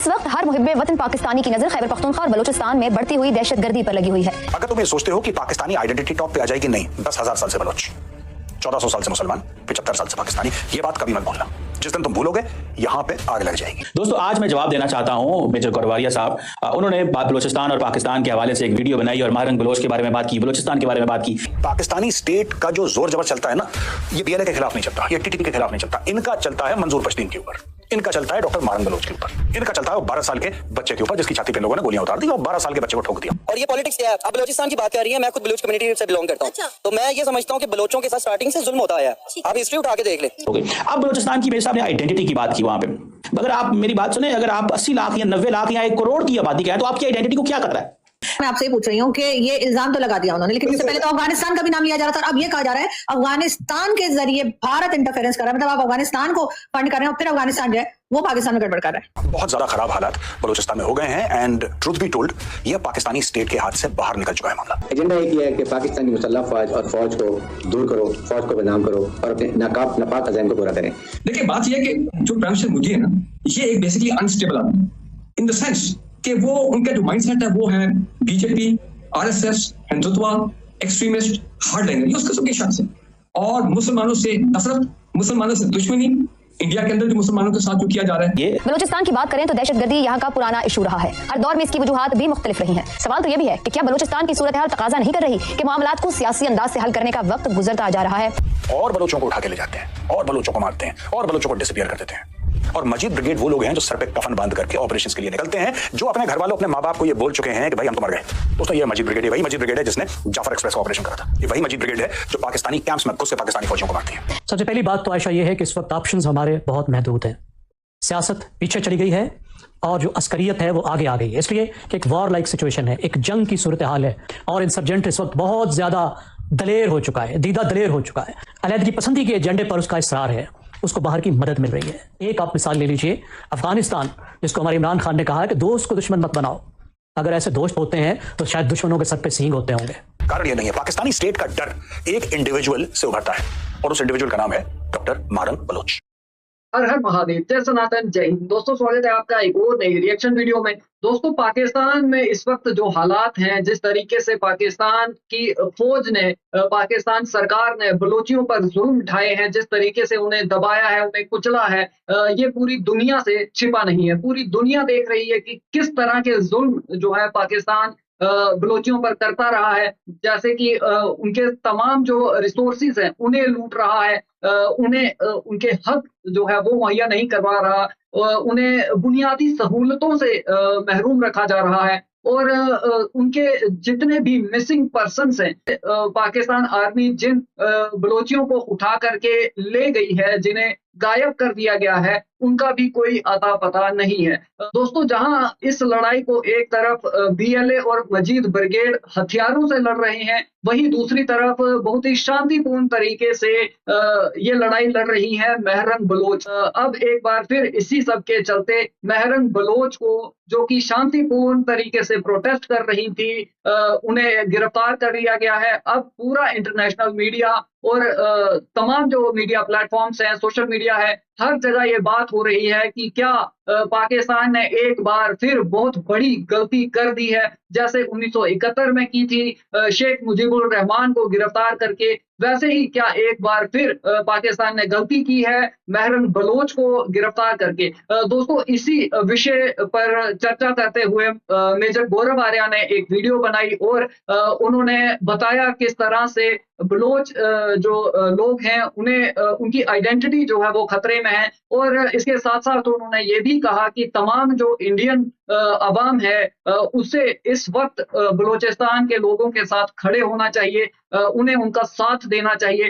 इस वक्त हर मुहिब्बे वतन पाकिस्तानी की नजर खैबर पख्तूनख्वा और बलूचिस्तान में बढ़ती हुई दहशतगर्दी पर लगी हुई है। अगर तुम ये सोचते हो कि पाकिस्तानी आइडेंटिटी टॉप पे आ जाएगी, नहीं। 10,000 साल से बलोच, 1400 साल से मुसलमान, 75 साल से पाकिस्तानी, ये बात कभी मत भूलना। जिस दिन तुम भूलोगे यहाँ पे आग लग जाएगी। दोस्तों, आज मैं जवाब देना चाहता हूँ मेजर गोरवारिया साहब। उन्होंने बलूचिस्तान और पाकिस्तान के हवाले से एक वीडियो बनाई और महारंग बलोच के बारे में बात की, बलूचिस्तान के बारे में बात की। पाकिस्तानी स्टेट का जो जोर जबर चलता है ना, ये बीएलए के खिलाफ नहीं चलता, ये टीटीपी के खिलाफ नहीं चलता। इनका चलता है मंजूर पश्तीन के ऊपर, इनका चलता है डॉक्टर महारंग बलोच के ऊपर, इनका चलता है 12 साल के बच्चे के ऊपर जिसकी छाती पे लोगों ने गोलियां उतार दी और 12 साल के बच्चे को ठोक दिया। और ये पॉलिटिक्स क्या है? अब बलूचिस्तान की बात कर रही है, मैं खुद बलूच कम्युनिटी से बिलोंग करता हूं। अच्छा। तो मैं ये समझता हूं कि बलोचों के साथ स्टार्टिंग से जुल्म होता है। आप हिस्ट्री उठा के देख ले। अब बलूचिस्तान की मेरे साहब ने आइडेंटिटी की बात की वहां पे। अगर आप मेरी बात सुने, अगर आप 80 लाख या 90 लाख या 1 करोड़ की आबादी का है तो आपकी आइडेंटिटी को क्या कर रहा है? मैं आपसे पूछ रही हूँ कि ये इल्जाम तो लगा दिया उन्होंने, लेकिन इससे पहले तो अफगानिस्तान का भी नाम लिया जा रहा था। अब ये कहा जा रहा है अफगानिस्तान के जरिए भारत इंटरफेरेंस कर रहा है, मतलब आप अफगानिस्तान को फंड कर रहे हैं और फिर अफगानिस्तान जो है वो पाकिस्तान में गड़बड़ कर रहा है। बहुत ज्यादा खराब हालात बलूचिस्तान में हो गए हैं एंड ट्रुथ बी टोल्ड, ये पाकिस्तानी स्टेट के हाथ से बाहर निकल चुका है मामला। एजेंडा एक ही है कि पाकिस्तानी मुसल्लह फौज और फौज को दूर करो, फौज को बदनाम करो और अपने नापाक अज़ाइम को पूरा करें। देखिए, बात यह है कि जो प्राइम मिनिस्टर मोदी है ना, ये एक बेसिकली अनस्टेबल आदमी इन द सेंस कि वो उनका जो माइंडसेट है वो है BJP, RSS, Hindutva, extremist, hardliner, ये उस किस्म के शख्स है। और मुसलमानों से नफरत, मुसलमानों से दुश्मनी, इंडिया के अंदर जो मुसलमानों के साथ जो किया जा रहा है। बलूचिस्तान की बात करें तो दहशतगर्दी यहाँ का पुराना इशू रहा है। हर दौर में इसकी वजूहात भी मुख्तलिफ रही हैं। सवाल तो ये भी है कि क्या बलूचिस्तान की सूरत हाल तकाजा नहीं कर रही कि मामलात को सियासी अंदाज से हल करने का वक्त गुजरता जा रहा है। और बलोचों को उठा के ले जाते हैं और बलोचों को मारते हैं और बलोचों को डिसअपीयर कर देते हैं। और मजीद ब्रिगेड वो लोग हैं जो सर पे कफन बांध करके ऑपरेशंस के लिए निकलते हैं, जो अपने घर वालों, अपने माँ बाप को ये बोल चुके हैं कि भाई हम तो मर गए। दोस्तों, ये मजीद ब्रिगेड है, वही मजीद ब्रिगेड है जिसने जाफर एक्सप्रेस का ऑपरेशन करा था। ये वही मजीद ब्रिगेड है जो पाकिस्तानी कैंप्स में घुस के पाकिस्तानी फौजियों को मारती है। सबसे पहली बात तो आयशा ये है कि इस वक्त ऑप्शंस हमारे बहुत महदूद हैं। सियासत पीछे चली गई है और जो अस्करियत है वो आगे आ गई है, इसलिए कि एक वॉर लाइक सिचुएशन है, एक जंग की सूरत हाल है और इंसर्जेंट इस वक्त बहुत ज्यादा दलेर हो चुका है, दीदा दलेर हो चुका है। अलहदगी पसंदी के एजेंडे पर उसका इसरार है, उसको बाहर की मदद मिल रही है। एक आप मिसाल ले लीजिए, अफगानिस्तान, जिसको हमारे इमरान खान ने कहा है कि दोस्त को दुश्मन मत बनाओ। अगर ऐसे दोस्त होते हैं तो शायद दुश्मनों के सर पे सींग होते होंगे। कारण ये नहीं है, पाकिस्तानी स्टेट का डर एक इंडिविजुअल से उभरता है और उस इंडिविजुअल का नाम है डॉक्टर महारंग बलोच। हर हर महादेव, जय सनातन, जय हिंद। दोस्तों, स्वागत है आपका एक और नई रिएक्शन वीडियो में। दोस्तों, पाकिस्तान में इस वक्त जो हालात हैं, जिस तरीके से पाकिस्तान की फौज ने, पाकिस्तान सरकार ने बलोचियों पर जुल्म उठाए हैं, जिस तरीके से उन्हें दबाया है, उन्हें कुचला है, ये पूरी दुनिया से छिपा नहीं है। पूरी दुनिया देख रही है कि किस तरह के जुल्म जो है पाकिस्तान बलोचियों पर करता रहा है। जैसे कि उनके तमाम जो रिसोर्सेज हैं उन्हें लूट रहा है, उन्हें उनके हक जो है वो मुहैया नहीं करवा रहा, उन्हें बुनियादी सहूलतों से महरूम रखा जा रहा है। और उनके जितने भी मिसिंग पर्सन्स हैं, पाकिस्तान आर्मी जिन बलोचियों को उठा करके ले गई है, जिन्हें गायब कर दिया गया है, उनका भी कोई अता पता नहीं है। दोस्तों, जहां इस लड़ाई को एक तरफ बीएलए और मजीद ब्रिगेड हथियारों से लड़ रहे हैं, वहीं दूसरी तरफ बहुत ही शांतिपूर्ण तरीके से ये लड़ाई लड़ रही है महरंग बलोच। अब एक बार फिर इसी सब के चलते महरंग बलोच को, जो कि शांतिपूर्ण तरीके से प्रोटेस्ट कर रही थी, उन्हें गिरफ्तार कर लिया गया है। अब पूरा इंटरनेशनल मीडिया और तमाम जो मीडिया प्लेटफॉर्म्स हैं, सोशल मीडिया है, हर जगह ये बात हो रही है कि क्या पाकिस्तान ने एक बार फिर बहुत बड़ी गलती कर दी है, जैसे 1971 में की थी शेख मुजीबुर रहमान को गिरफ्तार करके, वैसे ही क्या एक बार फिर पाकिस्तान ने गलती की है महरंग बलोच को गिरफ्तार करके। दोस्तों, इसी विषय पर चर्चा करते हुए मेजर गोरवारिया ने एक वीडियो बनाई और उन्होंने बताया किस तरह से बलोच जो लोग हैं उन्हें, उनकी आइडेंटिटी जो है वो खतरे में है। और इसके साथ साथ उन्होंने ये भी कहा कि तमाम जो इंडियन अवाम है उसे इस वक्त बलूचिस्तान के लोगों के साथ खड़े होना चाहिए, उन्हें उनका साथ देना चाहिए।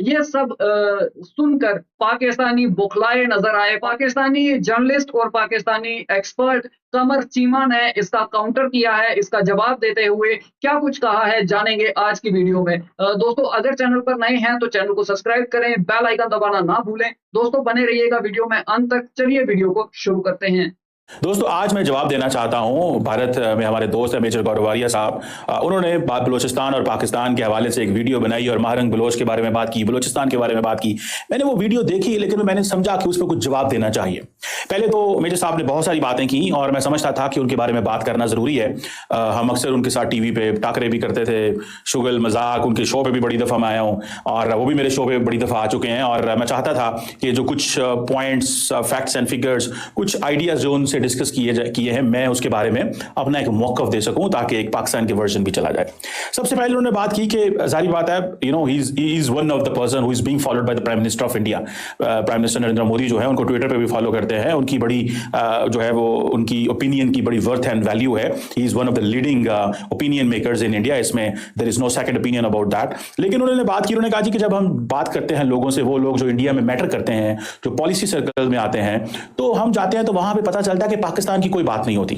ये सब सुनकर पाकिस्तानी बौखलाए नजर आए। पाकिस्तानी जर्नलिस्ट और पाकिस्तानी एक्सपर्ट कमर चीमा ने इसका काउंटर किया है। इसका जवाब देते हुए क्या कुछ कहा है जानेंगे आज की वीडियो में। दोस्तों, अगर चैनल पर नए हैं तो चैनल को सब्सक्राइब करें, बेल आइकन दबाना ना भूलें। दोस्तों, बने रहिएगा वीडियो में अंत तक। चलिए वीडियो को शुरू करते हैं। दोस्तों आज मैं जवाब देना चाहता हूं। भारत में हमारे दोस्त है मेजर गौरवारिया साहब, उन्होंने बलूचिस्तान और पाकिस्तान के हवाले से एक वीडियो बनाई और महारंग बलोच के बारे में बात की, बलूचिस्तान के बारे में बात की। मैंने वो वीडियो देखी, लेकिन मैंने समझा कि उस पर कुछ जवाब देना चाहिए। पहले तो मेजर साहब ने बहुत सारी बातें की और मैं समझता था कि उनके बारे में बात करना जरूरी है। हम अक्सर उनके साथ टीवी पे टाकरे भी करते थे, शुगल मजाक, उनके शो पे भी बड़ी दफा मैं आया हूँ और वो भी मेरे शो पे बड़ी दफा आ चुके हैं। और मैं चाहता था कि जो कुछ पॉइंट्स, फैक्ट्स एंड फिगर्स, कुछ आइडियाज जो उनसे डिस्कस किए हैं, मैं उसके बारे में अपना एक मौकफ दे सकूं ताकि एक पाकिस्तान के वर्जन भी चला जाए। सबसे पहले उन्होंने बात की कि जाहिर बात है, he is one of the person who is being followed by the prime minister of India. Prime minister Narendra Modi जो है उनको ट्विटर पे भी फॉलो करते हैं। उनकी बड़ी जो है वो उनकी ओपिनियन की बड़ी वर्थ एंड वैल्यू है। He is one of the leading opinion makers in India. इसमें there is no second opinion about that. लेकिन उन्होंने बात की, उन्होंने कहा कि जब हम बात करते हैं लोगों से, वो लोग जो इंडिया में मैटर करते हैं, जो पॉलिसी सर्कल में आते हैं, तो हम जाते हैं तो वहां पे पता चलता है कि पाकिस्तान की कोई बात नहीं होती।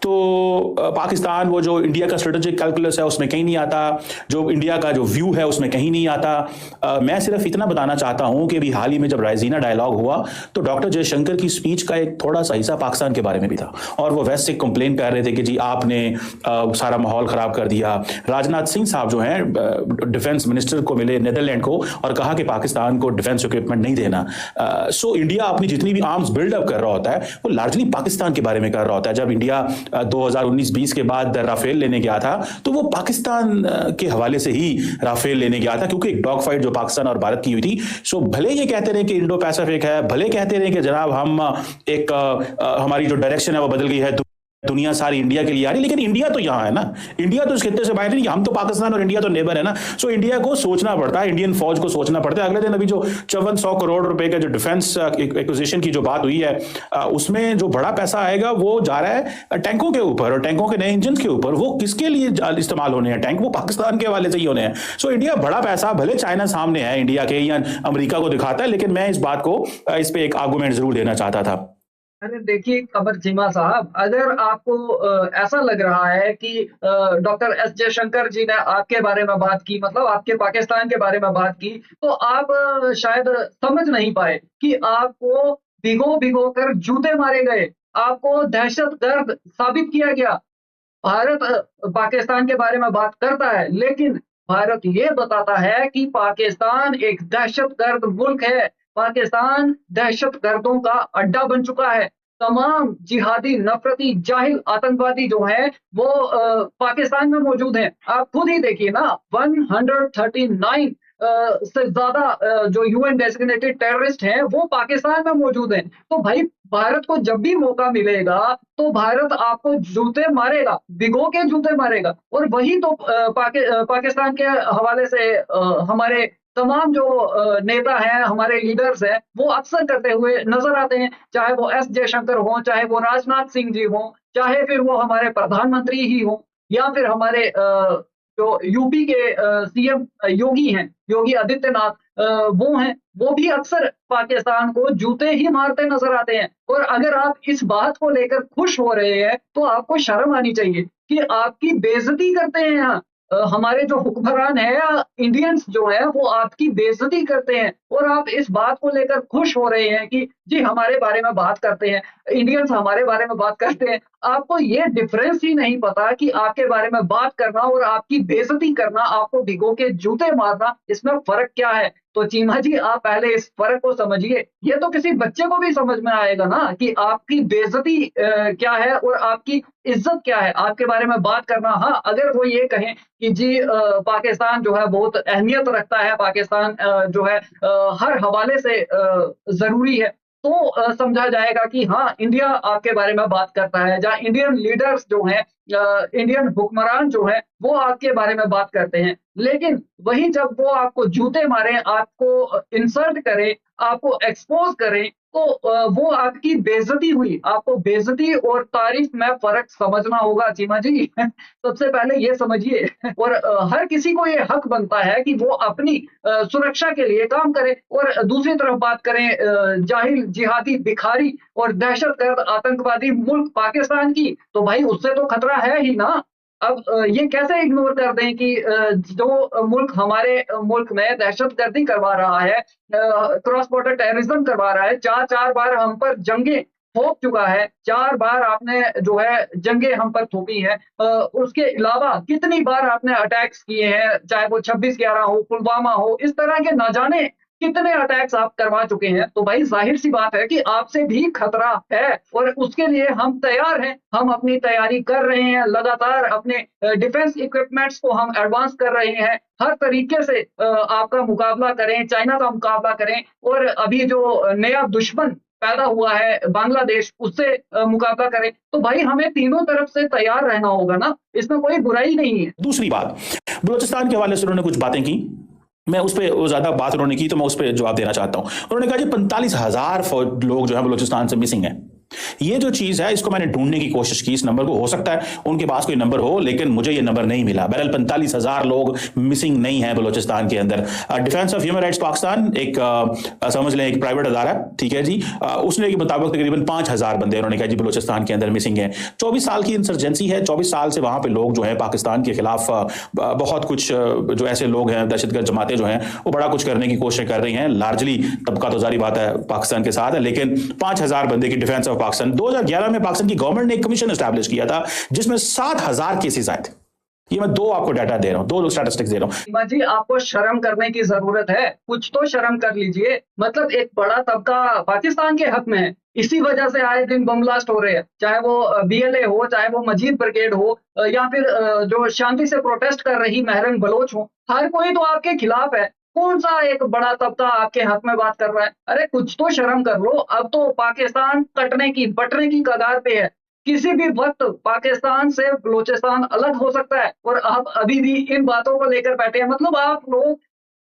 तो पाकिस्तान, वो जो इंडिया का स्ट्रेटेजिक कैलकुलस है उसमें कहीं नहीं आता, जो इंडिया का जो व्यू है उसमें कहीं नहीं आता। मैं सिर्फ इतना बताना चाहता हूं कि अभी हाल ही में जब रायजीना डायलॉग हुआ तो डॉक्टर जयशंकर की स्पीच का एक थोड़ा सा हिस्सा पाकिस्तान के बारे में भी था और वो वेस्ट से कंप्लेन कर रहे थे कि जी आपने सारा माहौल खराब कर दिया। राजनाथ सिंह साहब जो हैं डिफेंस मिनिस्टर को मिले नीदरलैंड को और कहा कि पाकिस्तान को डिफेंस इक्विपमेंट नहीं देना। सो इंडिया अपनी जितनी भी आर्म्स बिल्डअप कर रहा होता है वो लार्जली पाकिस्तान के बारे में कर रहा होता है। जब इंडिया 2019-20 के बाद राफेल लेने गया था तो वो पाकिस्तान के हवाले से ही राफेल लेने गया था, क्योंकि एक डॉग फाइट जो पाकिस्तान और भारत की हुई थी। सो भले ये कहते रहे कि इंडो पैसिफिक है, भले कहते रहे कि जनाब हम एक हमारी जो डायरेक्शन है वो बदल गई है, दुनिया सारी इंडिया के लिए आ रही, लेकिन इंडिया तो यहाँ है ना, इंडिया तो इस खित्ते से बाहर नहीं। हम तो पाकिस्तान और इंडिया तो नेबर है ना। सो इंडिया को सोचना पड़ता है, इंडियन फौज को सोचना पड़ता है। अगले दिन अभी जो 5400 करोड़ रुपए का जो डिफेंस एक्विजिशन की जो बात हुई है, उसमें जो बड़ा पैसा आएगा वो जा रहा है टैंकों के ऊपर और टैंकों के नए इंजन के ऊपर। वो किसके लिए इस्तेमाल होने हैं टैंक? वो पाकिस्तान के हवाले से ही होने हैं। सो इंडिया बड़ा पैसा, भले चाइना सामने है इंडिया के या अमेरिका को दिखाता है, लेकिन मैं इस बात को, इस पे एक आर्गुमेंट जरूर देना चाहता था। अरे देखिए कमर चीमा साहब, अगर आपको ऐसा लग रहा है कि डॉक्टर एस जयशंकर जी ने आपके बारे में बात की, मतलब आपके पाकिस्तान के बारे में बात की, तो आप शायद समझ नहीं पाए कि आपको भिगो कर जूते मारे गए, आपको दहशतगर्द साबित किया गया। भारत पाकिस्तान के बारे में बात करता है, लेकिन भारत ये बताता है कि पाकिस्तान एक दहशतगर्द मुल्क है, पाकिस्तान दहशतगर्दों का अड्डा बन चुका है। तमाम जिहादी, नफरती, जाहिल आतंकवादी जो हैं वो पाकिस्तान में मौजूद हैं। आप खुद ही देखिए ना, 139 से ज्यादा जो यूएन डेजिग्नेटेड टेररिस्ट हैं वो पाकिस्तान में मौजूद हैं। तो भाई भारत को जब भी मौका मिलेगा तो भारत आपको जूते मारेगा, भिगो के जूते मारेगा। और वही तो पाकिस्तान के हवाले से हमारे तमाम जो नेता हैं, हमारे लीडर्स हैं, वो अक्सर करते हुए नजर आते हैं, चाहे वो एस जयशंकर हो, चाहे वो राजनाथ सिंह जी हो, चाहे फिर वो हमारे प्रधानमंत्री ही हो, या फिर हमारे जो यूपी के सीएम योगी हैं, योगी आदित्यनाथ, वो हैं, वो भी अक्सर पाकिस्तान को जूते ही मारते नजर आते हैं। और अगर आप इस बात को लेकर खुश हो रहे हैं तो आपको शर्म आनी चाहिए कि आपकी बेइज्जती करते हैं यहाँ हमारे जो हुक्मरान है या इंडियंस जो है वो आपकी बेइज्जती करते हैं। और आप इस बात को लेकर खुश हो रहे हैं कि जी हमारे बारे में बात करते हैं, इंडियंस हमारे बारे में बात करते हैं। आपको ये डिफरेंस ही नहीं पता कि आपके बारे में बात करना और आपकी बेइज्जती करना, आपको भिगो के जूते मारना, इसमें फर्क क्या है। तो चीमा जी आप पहले इस फर्क को समझिए। ये तो किसी बच्चे को भी समझ में आएगा ना कि आपकी बेइज्जती क्या है और आपकी इज्जत क्या है। आपके बारे में बात करना, हाँ अगर वो ये कहें कि जी पाकिस्तान जो है बहुत अहमियत रखता है, पाकिस्तान जो है हर हवाले से जरूरी है, तो समझा जाएगा कि हाँ इंडिया आपके बारे में बात करता है। जहाँ इंडियन लीडर्स जो हैं, इंडियन हुक्मरान जो है वो आपके बारे में बात करते हैं। लेकिन वही जब वो आपको जूते मारे, आपको इंसल्ट करें, आपको एक्सपोज करें, तो वो आपकी बेइज्जती हुई। आपको बेइज्जती और तारीफ में फर्क समझना होगा चीमा जी। सबसे पहले ये समझिए। और हर किसी को ये हक बनता है कि वो अपनी सुरक्षा के लिए काम करे। और दूसरी तरफ बात करें जाहिल, जिहादी, भिखारी और दहशतगर्द आतंकवादी मुल्क पाकिस्तान की, तो भाई उससे तो खतरा है ही ना। अब ये कैसे इग्नोर कर दें कि जो मुल्क हमारे मुल्क में दहशतगर्दी करवा रहा है, क्रॉस बॉर्डर टेररिज्म करवा रहा है, 4 बार हम पर जंगे थोप चुका है, 4 बार आपने जो है जंगे हम पर थोपी है। उसके अलावा कितनी बार आपने अटैक्स किए हैं, चाहे वो 26/11 हो, पुलवामा हो, इस तरह के ना जाने कितने अटैक्स आप करवा चुके हैं। तो भाई जाहिर सी बात है कि आपसे भी खतरा है और उसके लिए हम तैयार हैं। हम अपनी तैयारी कर रहे हैं, लगातार अपने डिफेंस इक्विपमेंट्स को हम एडवांस कर रहे हैं। हर तरीके से आपका मुकाबला करें, चाइना का मुकाबला करें और अभी जो नया दुश्मन पैदा हुआ है बांग्लादेश, उससे मुकाबला करें। तो भाई हमें तीनों तरफ से तैयार रहना होगा ना, इसमें कोई बुराई नहीं है। दूसरी बात, बलूचिस्तान के हवाले से उन्होंने कुछ बातें की, मैं उस पर ज्यादा बात उन्होंने की तो मैं उस पर जवाब देना चाहता हूं। उन्होंने कहा जी 45,000 लोग जो है बलूचिस्तान से मिसिंग हैं। ये जो चीज है इसको मैंने ढूंढने की कोशिश की, इस नंबर को, हो सकता है उनके पास कोई नंबर हो लेकिन मुझे ये नंबर नहीं मिला। बहरहाल 45,000 लोग मिसिंग नहीं है बलूचिस्तान के अंदर। Defence of human rights Pakistan एक समझ लें एक प्राइवेट अदारा, ठीक है जी, उसने के मुताबिक तकरीबन 5,000 बंदे उन्होंने कहा जी बलूचिस्तान के अंदर मिसिंग है। 24 साल की इंसर्जेंसी है, 24 साल से वहां पे लोग जो है पाकिस्तान के खिलाफ बहुत कुछ जो ऐसे लोग हैं, दहशतगर्द जमातें जो हैं वो बड़ा कुछ करने की कोशिश कर रही हैं। लार्जली तबका तो जारी बात है पाकिस्तान के साथ है, लेकिन 5,000 बंदे की डिफेंस ऑफ पाकिस्तान 2011 में पाकिस्तान की गवर्नमेंट ने एक कमीशन एस्टैब्लिश किया था जिसमें 7,000 केसेस आए थे। ये मैं दो आपको डाटा दे रहा हूं, दो स्टैटिस्टिक्स दे रहा हूं। जी आपको शर्म करने की जरूरत है, कुछ तो शर्म कर लीजिए। मतलब एक बड़ा तबका पाकिस्तान के हक में है, इसी वजह से आए दिन बम ब्लास्ट हो रहे हैं, चाहे वो BLA हो, चाहे वो मजीद ब्रिगेड हो, या फिर जो शांति से प्रोटेस्ट कर रही महरंग बलोच हो, हर कोई तो आपके खिलाफ है। कौन सा एक बड़ा तबका आपके हक में बात कर रहा है? अरे कुछ तो शर्म कर लो। अब तो पाकिस्तान कटने की, बटने की कगार पे है। किसी भी वक्त पाकिस्तान से बलूचिस्तान अलग हो सकता है और आप अभी भी इन बातों को लेकर बैठे हैं। मतलब आप लोग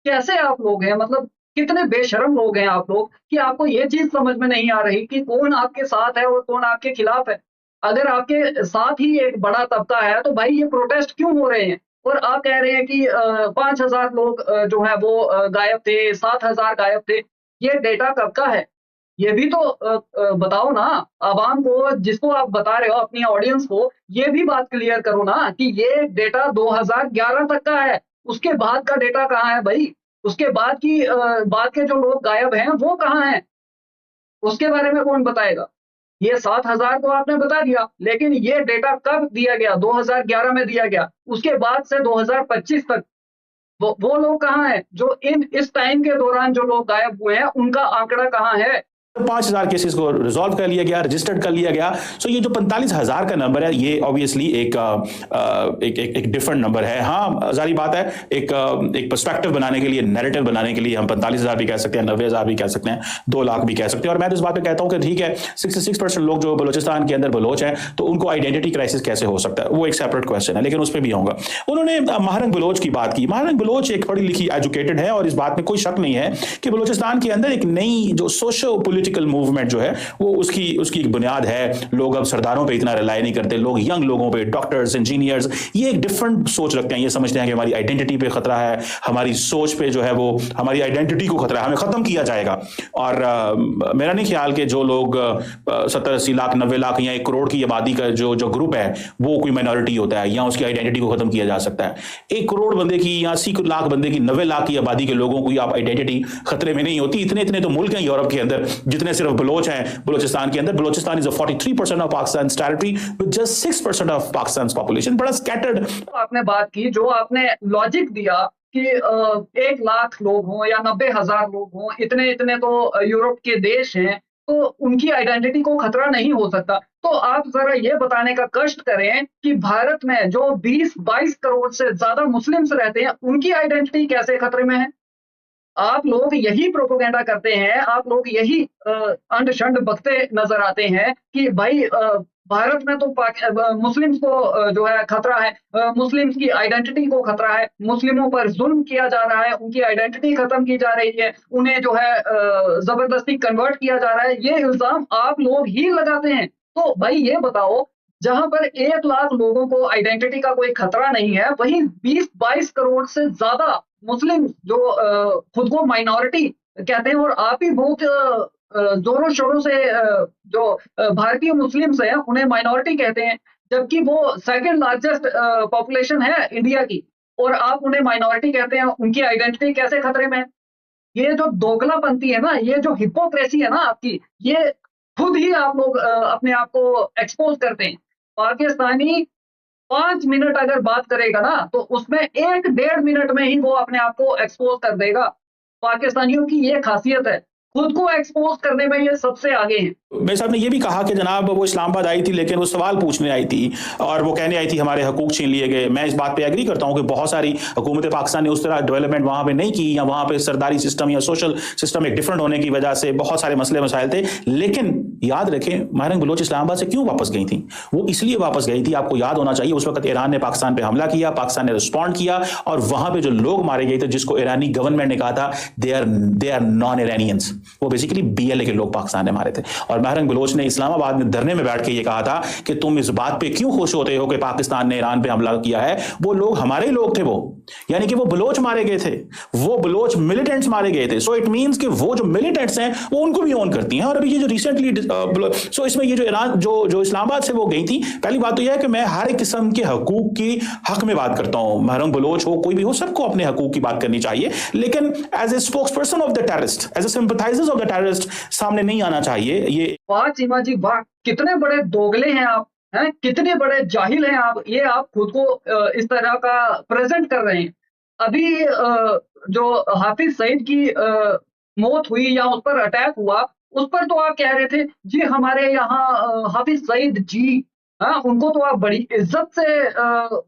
कैसे आप लोग हैं, मतलब कितने बेशर्म लोग हैं आप लोग कि आपको ये चीज समझ में नहीं आ रही कि कौन आपके साथ है और कौन आपके खिलाफ है। अगर आपके साथ ही एक बड़ा तबका है तो भाई ये प्रोटेस्ट क्यों हो रहे हैं? और आप कह रहे हैं कि 5,000 लोग जो है वो गायब थे, 7,000 गायब थे। ये डेटा कब का है? ये भी तो बताओ ना आवाम को, जिसको आप बता रहे हो अपनी ऑडियंस को, ये भी बात क्लियर करो ना कि ये डेटा 2011 तक का है। उसके बाद का डेटा कहाँ है भाई? उसके बाद के जो लोग गायब हैं वो कहाँ हैं? उसके बारे में कौन बताएगा? ये 7,000 को आपने बता दिया, लेकिन ये डेटा कब दिया गया? 2011 में दिया गया। उसके बाद से 2025 तक वो लोग कहाँ हैं? जो इस टाइम के दौरान जो लोग गायब हुए हैं, उनका आंकड़ा कहाँ है? 5,000 केसेस को रिजॉल्व कर लिया गया, रजिस्टर्ड कर लिया गया। सो ये जो 45,000 का नंबर है ये ऑब्वियसली एक डिफरेंट नंबर है। हाँ जारी बात है, एक पर्सपेक्टिव बनाने के लिए, नैरेटिव बनाने के लिए हम 45,000 भी कह सकते हैं, 90,000 भी कह सकते हैं, 2 लाख भी कह सकते हैं। और मैं तो इस बात पे कहता हूं कि ठीक है 66% लोग जो बलूचिस्तान के अंदर बलोच हैं तो उनको आइडेंटिटी क्राइसिस कैसे हो सकता है, वो एक सेपरेट क्वेश्चन है, लेकिन उस पर भी आऊंगा। उन्होंने महारंग बलोच की बात की। महारंग बलोच एक पढ़ी लिखी एजुकेटेड है और इस बात में कोई शक नहीं है कि बलूचिस्तान के अंदर एक नई जो सोशो पॉलिटिकल मूवमेंट जो है वो उसकी एक बुनियाद है। लोग अब सरदारों पे इतना रिलाई नहीं करते, लोग यंग लोगों पे, डॉक्टर्स, इंजीनियर्स, ये एक डिफरेंट सोच रखते हैं। ये समझते हैं कि हमारी आइडेंटिटी पे खतरा है, हमारी सोच पे जो है वो हमारी आइडेंटिटी को खतरा है, हमें खत्म किया जाएगा। और मेरा नहीं ख्याल कि जो लोग 70, 80 लाख, 90 लाख या 1 करोड़ की आबादी का जो ग्रुप है वो कोई माइनॉरिटी होता है या उसकी आइडेंटिटी को खत्म किया जा सकता है। 1 करोड़ बंदे की या 80 लाख बंदे की, 90 लाख की आबादी के लोगों की आप आइडेंटिटी खतरे में नहीं होती। इतने तो मुल्क हैं यूरोप के अंदर जितने सिर्फ बलोच हैं बलूचिस्तान के अंदर। Balochistan is 43% of Pakistan's territory with just 6% of Pakistan's population। बड़ा स्कैटर्ड। आपने बात की, जो आपने लॉजिक दिया कि 1 लाख लोग हों या 90,000 लोग हों, इतने तो यूरोप के देश हैं, तो उनकी आइडेंटिटी को खतरा नहीं हो सकता। तो आप जरा ये बताने का कष्ट करें कि भारत में जो 20-22 करोड़ से ज्यादा मुस्लिम्स रहते हैं, उनकी आइडेंटिटी कैसे खतरे में है? आप लोग यही प्रोपोगेंडा करते हैं, आप लोग यही अंड शंड बकते नजर आते हैं कि भाई भारत में तो मुस्लिम्स को जो है खतरा है, मुस्लिम्स की आइडेंटिटी को खतरा है, मुस्लिमों पर जुल्म किया जा रहा है, उनकी आइडेंटिटी खत्म की जा रही है, उन्हें जो है जबरदस्ती कन्वर्ट किया जा रहा है। ये इल्जाम आप लोग ही लगाते हैं। तो भाई ये बताओ, जहां पर 1 लाख लोगों को आइडेंटिटी का कोई खतरा नहीं है, वहीं 20-22 करोड़ से ज्यादा मुस्लिम जो खुद को माइनॉरिटी कहते हैं, और आप ही बहुत जोरों शोरों से जो भारतीय मुस्लिम्स हैं उन्हें माइनॉरिटी कहते हैं, जबकि वो 2nd लार्जेस्ट पॉपुलेशन है इंडिया की, और आप उन्हें माइनॉरिटी कहते हैं। उनकी आइडेंटिटी कैसे खतरे में है? ये जो दोगलापंथी है ना, ये जो हिपोक्रेसी है ना आपकी, ये खुद ही आप लोग अपने आप को एक्सपोज करते हैं। पाकिस्तानी 5 मिनट अगर बात करेगा ना तो उसमें 1-1.5 मिनट में ही वो अपने आप को एक्सपोज कर देगा। पाकिस्तानियों की ये खासियत है, खुद को एक्सपोज करने में ये सबसे आगे हैं। मेरे साहब ने ये भी कहा कि जनाब वो इस्लामाबाद आई थी लेकिन वो सवाल पूछने आई थी और वो कहने आई थी हमारे हकूक छीन लिए गए। मैं इस बात पे एग्री करता हूं कि बहुत सारी हुकूमत पाकिस्तान ने उस तरह डेवलपमेंट वहां पे नहीं की, या वहां पे सरदारी सिस्टम या सोशल सिस्टम एक डिफरेंट होने की वजह से बहुत सारे मसले मसाइल थे। लेकिन याद रखें, माहिरंग बलोच इस्लामाबाद से क्यों वापस गई थी? वो इसलिए वापस गई थी, आपको याद होना चाहिए, उस वक्त ईरान ने पाकिस्तान पे हमला किया, पाकिस्तान ने रिस्पॉन्ड किया और वहां पे जो लोग मारे गए थे जिसको ईरानी गवर्नमेंट ने कहा था दे आर नॉन ईरानियंस, वो बेसिकली बीएलए के लोग पाकिस्तान ने मारे थे। और माहिरंग बलोच ने इस्लामाबाद में धरने में बैठ के ये कहा था कि तुम इस बात पे क्यों खुश होते हो कि पाकिस्तान ने ईरान पे हमला किया है, वो लोग हमारे ही लोग थे, वो यानी कि वो बलोच मारे गए थे, वो बलोच मिलिटेंट्स मारे गए थे। सो इट मींस कि वो जो मिलिटेंट्स हैं वो उनको भी ऑन करती हैं। और अभी ये जो रिसेंटली सो इसमें ये जो ईरान जो इस्लामाबाद से वो गई थी, पहली बात तो यह है कि मैं हर एक किस्म के हकूक की हक में बात करता हूं, माहिरंग बलोच हो कोई भी हो, सबको अपने हकूक की बात करनी चाहिए, लेकिन as a spokesperson of the terrorist, as a sympathisers of the terrorist सामने नहीं आना चाहिए। ये वाह चीमा जी वाह, कितने बड़े दोगले हैं आप, हैं कितने बड़े जाहिल हैं आप, ये आप खुद को इस तरह का प्रेजेंट कर रहे हैं। अभी जो हाफिज सईद की मौत हुई या उस पर अटैक हुआ, उस पर तो आप कह रहे थे जी हमारे यहाँ हाफिज सईद जी, हाँ उनको तो आप बड़ी इज्जत से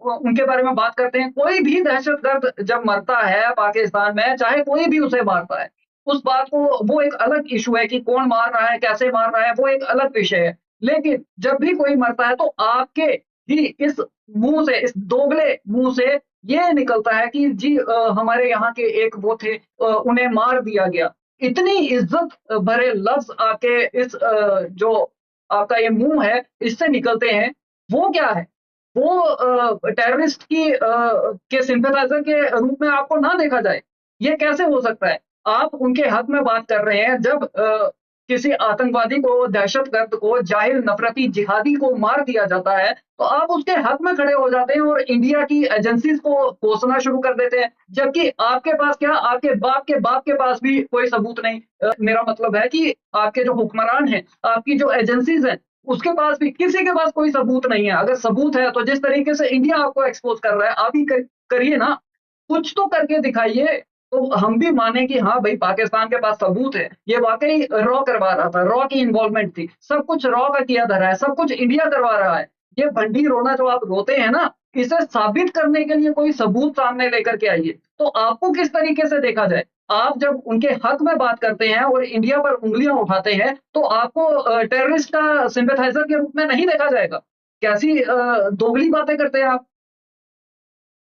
उनके बारे में बात करते हैं। कोई भी दहशतगर्द जब मरता है पाकिस्तान में, चाहे कोई भी उसे मारता है, उस बात को वो एक अलग इशू है कि कौन मार रहा है, कैसे मार रहा है, वो एक अलग विषय है। लेकिन जब भी कोई मरता है तो आपके ही इस मुंह से, इस दोगले मुंह से ये निकलता है कि जी हमारे यहाँ के एक वो थे, उन्हें मार दिया गया। इतनी इज्जत भरे लफ्ज आपके इस जो आपका ये मुंह है इससे निकलते हैं, वो क्या है? वो टेररिस्ट की के सिंपैथाइजर के रूप में आपको ना देखा जाए, ये कैसे हो सकता है? आप उनके हक में बात कर रहे हैं। जब किसी आतंकवादी को, दहशतगर्द को, जाहिल नफरती जिहादी को मार दिया जाता है तो आप उसके हक में खड़े हो जाते हैं और इंडिया की एजेंसीज को कोसना शुरू कर देते हैं, जबकि आपके पास क्या, आपके बाप के पास भी कोई सबूत नहीं। मेरा मतलब है कि आपके जो हुक्मरान हैं, आपकी जो एजेंसीज हैं, उसके पास भी, किसी के पास कोई सबूत नहीं है। अगर सबूत है तो जिस तरीके से इंडिया आपको एक्सपोज कर रहा है, आप ही करिए ना, कुछ तो करके दिखाइए तो हम भी माने कि हाँ भाई पाकिस्तान के पास सबूत है। ये वाकई रॉ करवा रहा था, रॉ की इन्वॉल्वमेंट थी, सब कुछ रॉ का किया धरा है, सब कुछ इंडिया करवा रहा है। ये भंडी रोना जो आप रोते हैं ना, इसे साबित करने के लिए कोई सबूत सामने लेकर के आइए। तो आपको किस तरीके से देखा जाए? आप जब उनके हक में बात करते हैं और इंडिया पर उंगलियां उठाते हैं तो आपको टेररिस्ट का सिंपैथाइजर के रूप में नहीं देखा जाएगा। कैसी दोगली बातें करते हैं आप।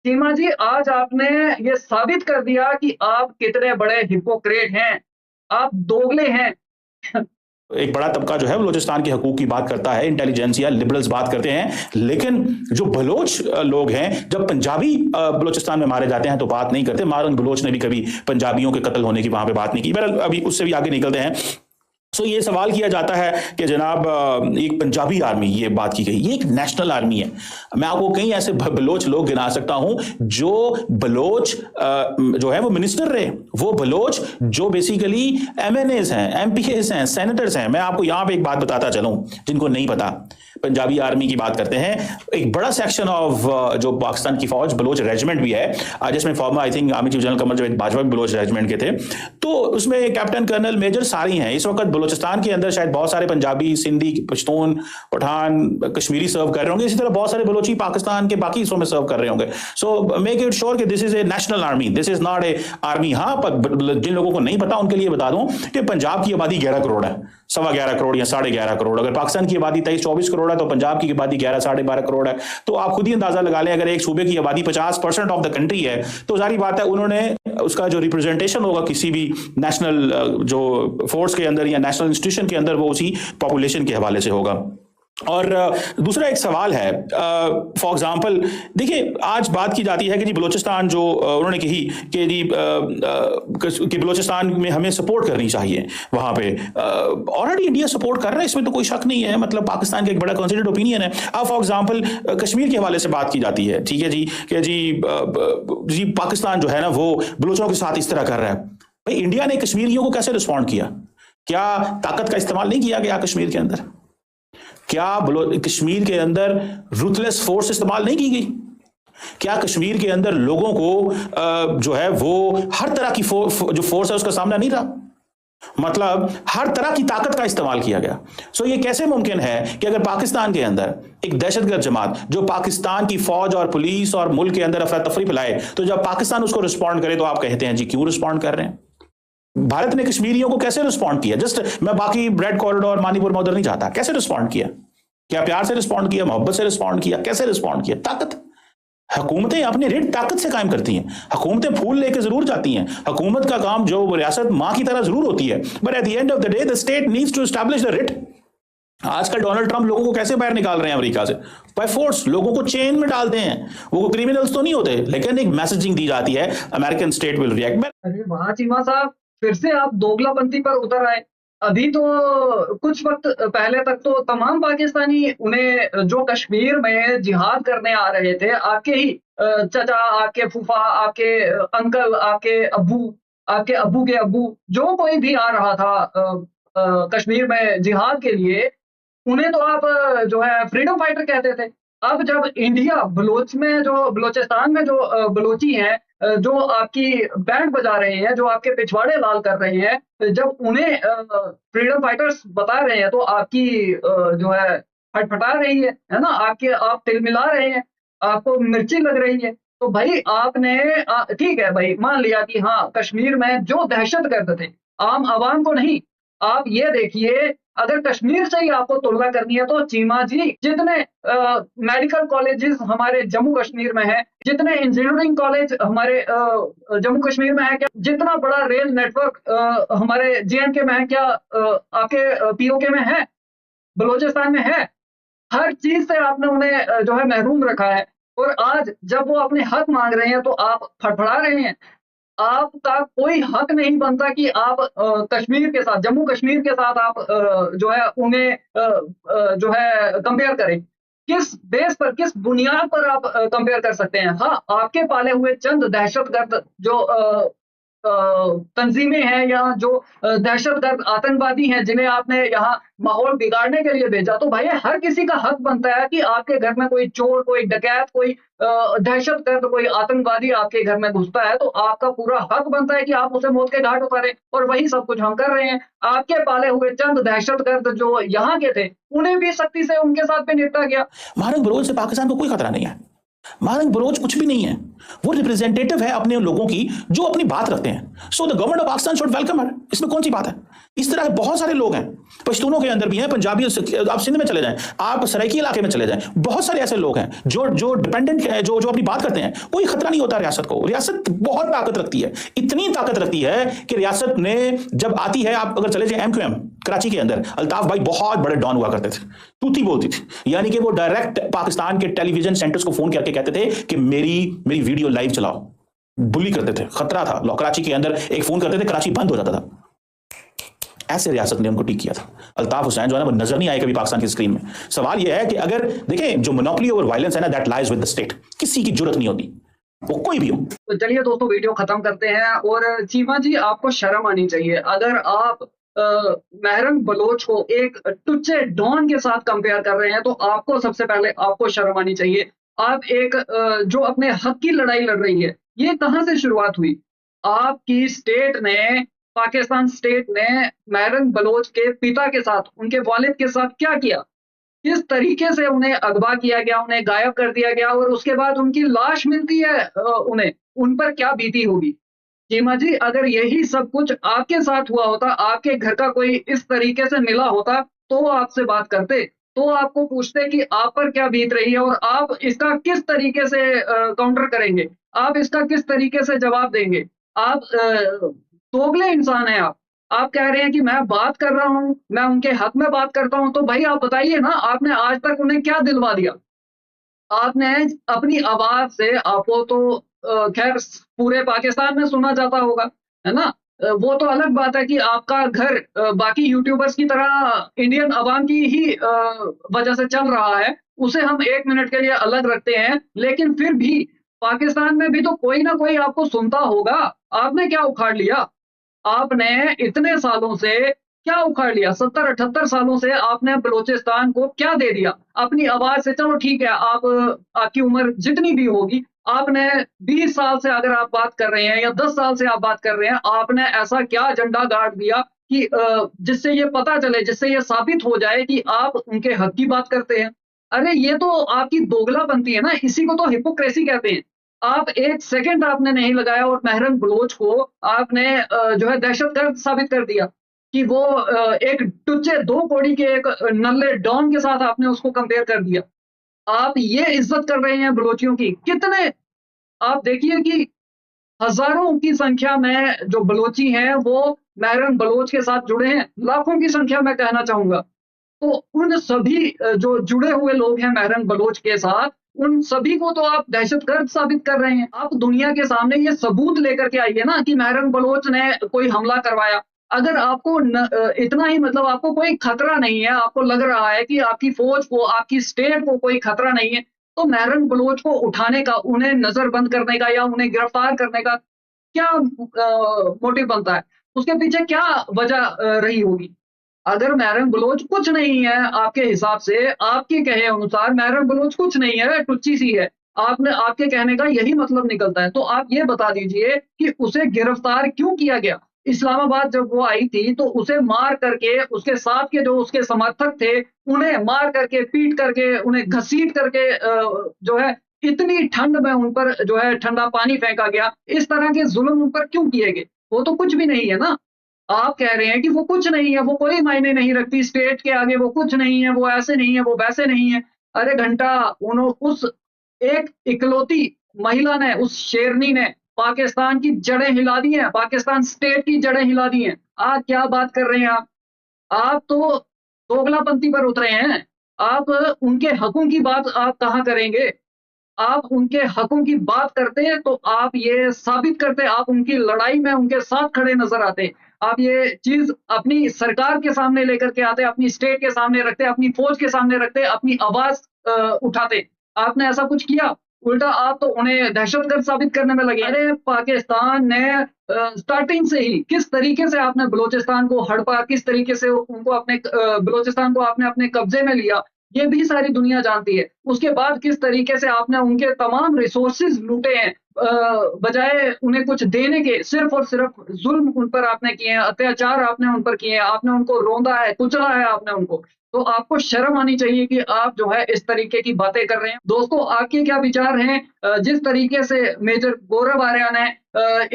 सीमा जी, आज आपने ये साबित कर दिया कि आप कितने बड़े हिपोक्रेट हैं, आप दोगले हैं। एक बड़ा तबका जो है बलोचिस्तान के हकूक की बात करता है, इंटेलिजेंसिया लिबरल्स बात करते हैं, लेकिन जो बलोच लोग हैं, जब पंजाबी बलोचिस्तान में मारे जाते हैं तो बात नहीं करते। माहिरंग बलोच ने भी कभी पंजाबियों के कत्ल होने की वहां पे बात नहीं की। बहरहाल अभी उससे भी आगे निकलते हैं। सो ये सवाल किया जाता है कि जनाब एक पंजाबी आर्मी, ये बात की गई, ये एक नेशनल आर्मी है। मैं आपको कई ऐसे बलोच लोग गिना सकता हूं जो बलोच जो है वो मिनिस्टर रहे, वो बलोच जो बेसिकली एमएनएस हैं, एमपीएस हैं, सेनेटर्स हैं। मैं आपको यहां पे एक बात बताता चलूं जिनको नहीं पता, पंजाबी आर्मी की बात करते हैं, एक बड़ा सेक्शन ऑफ जो पाकिस्तान की फौज बलोच रेजिमेंट भी है, जिसमें former I think army chief general Qamar Javed Bajwa Baloch regiment के थे, तो उसमें कैप्टन कर्नल मेजर सारी हैं। इस वक्त बलोचिस्तान के अंदर शायद बहुत सारे पंजाबी, सिंधी, पश्तून, पठान, कश्मीरी सर्व कर रहे होंगे, इसी तरह बहुत सारे बलोची पाकिस्तान के बाकी हिस्सों में सर्व कर रहे होंगे। सो मेक इट श्योर कि this is a national army, this is not a army. हाँ, जिन लोगों को नहीं पता उनके लिए बता दूं कि पंजाब की आबादी 11 करोड़ है, 11.25 करोड़ या 11.5 करोड़। अगर पाकिस्तान की आबादी 23-24 करोड़ है तो पंजाब की आबादी 11-12.5 करोड़ है। तो आप खुद ही अंदाजा लगा लें, अगर एक सूबे की आबादी 50% ऑफ द कंट्री है तो जारी बात है उन्होंने उसका जो रिप्रेजेंटेशन होगा किसी भी नेशनल जो फोर्स के अंदर या नेशनल इंस्टीट्यूशन के अंदर वो उसी पॉपुलेशन के हवाले से होगा। और दूसरा एक सवाल है, फॉर एग्जांपल देखिए, आज बात की जाती है कि जी बलोचिस्तान जो उन्होंने कही कि जी कि बलोचिस्तान में हमें सपोर्ट करनी चाहिए वहां पे। ऑलरेडी इंडिया सपोर्ट कर रहा है, इसमें तो कोई शक नहीं है, मतलब पाकिस्तान का एक बड़ा कंसिडर्ड ओपिनियन है। अब फॉर एग्जांपल कश्मीर के हवाले से बात की जाती है, ठीक है जी, कि जी पाकिस्तान जो है ना वो बलोचों के साथ इस तरह कर रहा है। भाई इंडिया ने कश्मीरियों को कैसे रिस्पॉन्ड किया? क्या ताकत का इस्तेमाल नहीं किया गया कश्मीर के अंदर? क्या कश्मीर के अंदर रूथलेस फोर्स इस्तेमाल नहीं की गई? क्या कश्मीर के अंदर लोगों को जो है वो हर तरह की जो फोर्स है उसका सामना नहीं रहा? मतलब हर तरह की ताकत का इस्तेमाल किया गया। सो ये कैसे मुमकिन है कि अगर पाकिस्तान के अंदर एक दहशतगर्द जमात जो पाकिस्तान की फौज और पुलिस और मुल्क के अंदर अफरा तफरी फैलाए, तो जब पाकिस्तान उसको रिस्पॉन्ड करे तो आप कहते हैं जी क्यों रिस्पॉन्ड कर रहे हैं? भारत ने कश्मीरियों को कैसे रिस्पॉन्ड किया? जस्ट मैं बाकी ब्रेड कॉरिडोर मानीपुर में उधर नहीं जाता, कैसे रिस्पॉन्ड किया? क्या प्यार से रिस्पॉन्ड किया, मोहब्बत से रिस्पॉन्ड किया, कैसे रिस्पॉन्ड किया? ताकत। हुकूमतें अपनी रेट ताकत से कायम करती हैं। हुकूमतें फूल लेके जरूर जाती हैं, हुकूमत का काम जो रियासत मां की तरह जरूर होती है, but at the end of the day the state needs to establish the rate. आजकल डोनाल्ड ट्रंप लोगों को कैसे बाहर निकाल रहे हैं अमेरिका से? बाय फोर्स, लोगों को चेन में डालते हैं। वो क्रिमिनल्स तो नहीं होते, लेकिन एक मैसेजिंग दी जाती है, अमेरिकन स्टेट विल रिएक्ट। अरे वाह चीमा साहब, फिर से आप दोगलापंथी पर उतर आए। अभी तो कुछ वक्त पहले तक तो तमाम पाकिस्तानी उन्हें जो कश्मीर में जिहाद करने आ रहे थे, आपके ही चचा, आपके फूफा, आपके अंकल, आपके अब्बू के अब्बू, जो कोई भी आ रहा था कश्मीर में जिहाद के लिए, उन्हें तो आप जो है फ्रीडम फाइटर कहते थे। अब जब इंडिया बलोचिस्तान में जो बलोची हैं, जो आपकी बैंड बजा रहे हैं, जो आपके पिछवाड़े लाल कर रहे हैं, जब उन्हें फ्रीडम फाइटर्स बता रहे हैं तो आपकी जो है फटफटा रही है ना, आप तिलमिला रहे हैं, आपको मिर्ची लग रही है। तो भाई आपने ठीक है भाई, मान लिया कि हाँ कश्मीर में जो दहशतगर्द थे, आम आवाम को नहीं। आप ये देखिए, अगर कश्मीर से ही आपको तुलना करनी है तो चीमा जी, जितने मेडिकल कॉलेजेस हमारे जम्मू कश्मीर में है, जितने इंजीनियरिंग कॉलेज हमारे जम्मू कश्मीर में है, क्या जितना बड़ा रेल नेटवर्क हमारे JNK में है, क्या आपके POK में है, बलोचिस्तान में है? हर चीज से आपने उन्हें जो है महरूम रखा है। और आज जब वो अपने हक मांग रहे हैं तो आप फड़फड़ा रहे हैं। आपका कोई हक नहीं बनता कि आप कश्मीर के साथ, जम्मू कश्मीर के साथ आप जो है उन्हें जो है कंपेयर करें। किस बेस पर, किस बुनियाद पर आप कंपेयर कर सकते हैं? हाँ, आपके पाले हुए चंद दहशतगर्द जो तंजीमें हैं या जो दहशतगर्द आतंकवादी हैं, जिन्हें आपने यहाँ माहौल बिगाड़ने के लिए भेजा, तो भाई हर किसी का हक बनता है कि आपके घर में कोई चोर, कोई डकैत, कोई दहशतगर्द, कोई आतंकवादी आपके घर में घुसता है तो आपका पूरा हक बनता है कि आप उसे मौत के घाट उतारें। और वही सब कुछ हम कर रहे हैं। आपके पाले हुए चंद दहशतगर्द जो यहाँ के थे, उन्हें भी सख्ती से उनके साथ भी निपटा गया। महारंग बलोच से पाकिस्तान को कोई खतरा नहीं है। महारंग बलोच कुछ भी नहीं है, वो रिप्रेजेंटेटिव है अपने लोगों की जो अपनी बात रखते हैं। So the government of Pakistan should welcome हर। इसमें कौन सी बात है? इस तरह के बहुत सारे लोग हैं, पश्तूनों के अंदर भी हैं, पंजाबी, आप सिंध में चले जाएं, आप सराइकी इलाके में चले जाएं, बहुत सारे ऐसे लोग हैं जो डिपेंडेंट है, जो अपनी बात करते हैं। कोई खतरा नहीं होता रियासत को। रियासत बहुत ताकत रखती है, इतनी ताकत रखती है कि रियासत ने जब आती है, आप अगर चले जाए MQM कराची के अंदर, अल्ताफ भाई बहुत बड़े डॉन हुआ करते थे, तूती बोलती थी, यानी कि वो डायरेक्ट पाकिस्तान के टेलीविजन सेंटर्स को फोन करके कहते थे कि मेरी वीडियो लाइव चलाओ। बुली करते थे, खतरा था। कराची के अंदर एक फोन करते थे, कराची बंद हो जाता था। ऐसे रियासत ने उनको ठीक किया था। अल्ताफ हुसैन जो है ना, वो नजर नहीं आए कभी पाकिस्तान की स्क्रीन में। सवाल यह है कि अगर देखें, जो मोनोपोली ओवर वायलेंस है ना, that lies with the state. किसी की जरूरत नहीं होती, वो कोई भी हो। तो चलिए दोस्तों, वीडियो खत्म करते हैं। और चीमा जी, आपको शर्म आनी चाहिए। अगर आप महरंग बलोच को एक टुच्चे डॉन के साथ कंपेयर कर रहे हैं तो आपको सबसे पहले आपको शर्म आनी चाहिए। आप एक जो अपने हक की लड़ाई लड़ रही है, ये कहां से शुरुआत हुई? आपकी स्टेट ने, पाकिस्तान स्टेट ने महरंग बलोच के पिता के साथ, उनके वालिद के साथ क्या किया? किस तरीके से उन्हें अगवा किया गया, उन्हें गायब कर दिया गया, और उसके बाद उनकी लाश मिलती है उन्हें, उन पर क्या बीती होगी? चीमा जी, अगर यही सब कुछ आपके साथ हुआ होता, आपके घर का कोई इस तरीके से मिला होता, तो आपसे बात करते, तो आपको पूछते कि आप पर क्या बीत रही है और आप इसका किस तरीके से काउंटर करेंगे, आप इसका किस तरीके से जवाब देंगे। आप दोगले इंसान हैं। आप कह रहे हैं कि मैं बात कर रहा हूं, मैं उनके हक में बात करता हूं, तो भाई आप बताइए ना, आपने आज तक उन्हें क्या दिलवा दिया? आपने अपनी आवाज से, आपको तो खैर पूरे पाकिस्तान में सुना जाता होगा, है ना? वो तो अलग बात है कि आपका घर बाकी यूट्यूबर्स की तरह इंडियन अवाम की ही वजह से चल रहा है, उसे हम 1 मिनट के लिए अलग रखते हैं। लेकिन फिर भी पाकिस्तान में भी तो कोई ना कोई आपको सुनता होगा। आपने क्या उखाड़ लिया? आपने इतने सालों से क्या उखाड़ लिया? 70-78 सालों से आपने बलूचिस्तान को क्या दे दिया? अपनी आवाज से, चलो ठीक है, आपकी उम्र जितनी भी होगी, आपने 20 साल से अगर आप बात कर रहे हैं या 10 साल से आप बात कर रहे हैं, आपने ऐसा क्या झंडा गाड़ दिया कि जिससे ये पता चले, जिससे ये साबित हो जाए कि आप उनके हक की बात करते हैं। अरे ये तो आपकी दोगलापंती है ना, इसी को तो हिपोक्रेसी कहते हैं। आप 1 सेकंड आपने नहीं लगाया और महरम बलोच को आपने जो है दहशतगर्द साबित कर दिया कि वो एक टुच्चे 2 कौड़ी के एक नल्ले डॉन के साथ आपने उसको कंपेयर कर दिया। आप ये इज्जत कर रहे हैं बलोचियों की। कितने आप देखिए कि हजारों की संख्या में जो बलोची हैं वो महरम बलोच के साथ जुड़े हैं, लाखों की संख्या में कहना चाहूंगा। तो उन सभी जो जुड़े हुए लोग हैं महरम बलोच के साथ, उन सभी को तो आप दहशतगर्द साबित कर रहे हैं। आप दुनिया के सामने ये सबूत लेकर के आइए ना कि महरम बलोच ने कोई हमला करवाया। अगर आपको इतना ही मतलब आपको कोई खतरा नहीं है, आपको लग रहा है कि आपकी फौज को, आपकी स्टेट को कोई खतरा नहीं है, तो महरम बलोच को उठाने का, उन्हें नजरबंद करने का या उन्हें गिरफ्तार करने का क्या मोटिव बनता है? उसके पीछे क्या वजह रही होगी? अगर महरम बलोच कुछ नहीं है आपके हिसाब से, आपके कहे अनुसार महरम बलोच कुछ नहीं है, टुच्ची सी है, आपके कहने का यही मतलब निकलता है, तो आप ये बता दीजिए कि उसे गिरफ्तार क्यों किया गया? इस्लामाबाद जब वो आई थी तो उसे मार करके, उसके साथ के जो उसके समर्थक थे उन्हें मार करके, पीट करके, उन्हें घसीट करके जो है इतनी ठंड में उन पर जो है ठंडा पानी फेंका गया। इस तरह के जुल्म उन पर क्यों किए गए? वो तो कुछ भी नहीं है ना। आप कह रहे हैं कि वो कुछ नहीं है, वो कोई मायने नहीं रखती, स्टेट के आगे वो कुछ नहीं है, वो ऐसे नहीं है, वो वैसे नहीं है। अरे घंटा, उस एक इकलौती महिला ने, उस शेरनी ने पाकिस्तान की जड़ें हिला दी हैं, पाकिस्तान स्टेट की जड़ें हिला दी हैं। आज क्या बात कर रहे हैं आप? आप तो दोगलापंथी पर उतरे हैं। आप उनके हकों की बात आप कहाँ करेंगे? आप उनके हकों की बात करते हैं तो आप ये साबित करते हैं, आप उनकी लड़ाई में उनके साथ खड़े नजर आते हैं। आप ये चीज अपनी सरकार के सामने लेकर के आते हैं, अपनी स्टेट के सामने रखते हैं, अपनी फौज के सामने रखते हैं, अपनी आवाज उठाते। आपने ऐसा कुछ किया? उल्टा आप तो उन्हें दहशतगर्द साबित करने में लगे। अरे पाकिस्तान ने स्टार्टिंग से ही किस तरीके से आपने बलूचिस्तान को हड़पा, किस तरीके से उनको अपने बलूचिस्तान को आपने अपने कब्जे में लिया, ये भी सारी दुनिया जानती है। उसके बाद किस तरीके से आपने उनके तमाम रिसोर्सेज लूटे हैं, बजाय उन्हें कुछ देने के, सिर्फ और सिर्फ जुल्म उन पर आपने किए हैं, अत्याचार आपने उन पर किए हैं, आपने उनको रोंदा है, कुचला है आपने उनको। तो आपको शर्म आनी चाहिए कि आप जो है इस तरीके की बातें कर रहे हैं। दोस्तों, आपके क्या विचार हैं? जिस तरीके से मेजर गौरव आर्या ने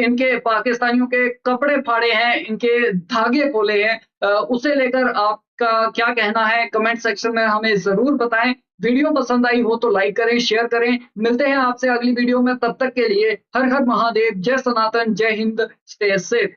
इनके पाकिस्तानियों के कपड़े फाड़े हैं, इनके धागे खोले हैं, उसे लेकर आपका क्या कहना है? कमेंट सेक्शन में हमें जरूर बताएं। वीडियो पसंद आई हो तो लाइक करें, शेयर करें। मिलते हैं आपसे अगली वीडियो में, तब तक के लिए हर हर महादेव, जय सनातन, जय हिंद, स्टे सेफ।